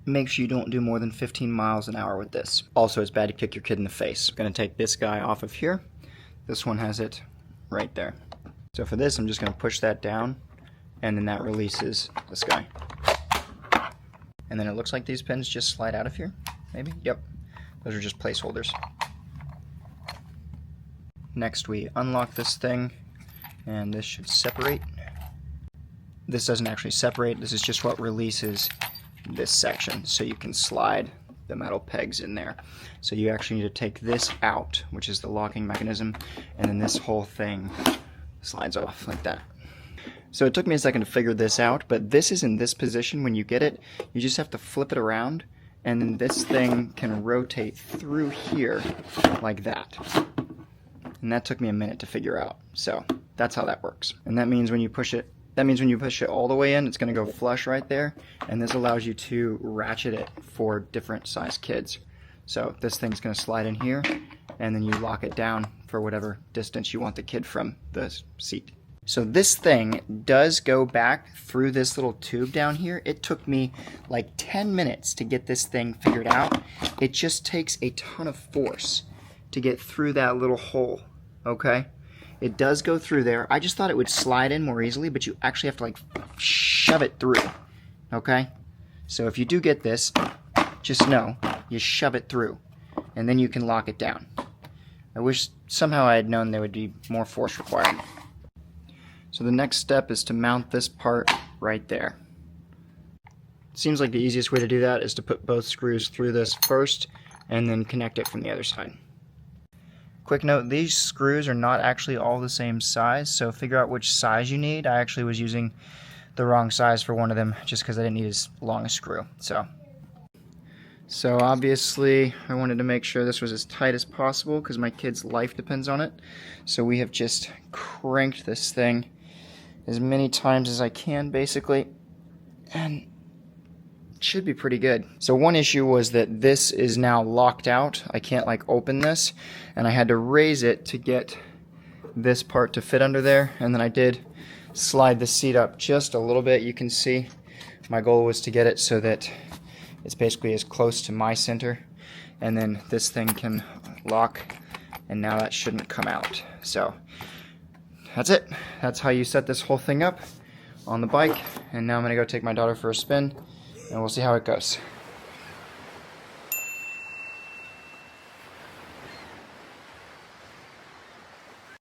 make sure you don't do more than 15 miles an hour with this. Also, it's bad to kick your kid in the face. I'm going to take this guy off of here. This one has it right there. So for this, I'm just going to push that down, and then that releases this guy. And then it looks like these pins just slide out of here, maybe? Yep. Those are just placeholders. Next, we unlock this thing, and this should separate. This doesn't actually separate. This is just what releases this section, so you can slide the metal pegs in there. So you actually need to take this out, which is the locking mechanism, and then this whole thing slides off like that. So it took me a second to figure this out, but this is in this position when you get it. You just have to flip it around, and then this thing can rotate through here like that. And that took me a minute to figure out. So that's how that works. And that means when you push it, all the way in, it's going to go flush right there. And this allows you to ratchet it for different size kids. So this thing's going to slide in here, and then you lock it down for whatever distance you want the kid from the seat. So this thing does go back through this little tube down here. It took me like 10 minutes to get this thing figured out. It just takes a ton of force to get through that little hole, okay? It does go through there. I just thought it would slide in more easily, but you actually have to like shove it through, okay? So if you do get this, just know you shove it through, and then you can lock it down. I wish somehow I had known there would be more force required. So the next step is to mount this part right there. It seems like the easiest way to do that is to put both screws through this first and then connect it from the other side. Quick note, these screws are not actually all the same size, so figure out which size you need. I actually was using the wrong size for one of them just because I didn't need as long a screw. So obviously I wanted to make sure this was as tight as possible because my kid's life depends on it. So we have just cranked this thing as many times as I can basically, and it should be pretty good. So one issue was that this is now locked out. I can't like open this, and I had to raise it to get this part to fit under there, and then I did slide the seat up just a little bit. You can see my goal was to get it so that it's basically as close to my center, and then this thing can lock, and now that shouldn't come out. So that's it. That's how you set this whole thing up on the bike, and now I'm gonna go take my daughter for a spin and we'll see how it goes.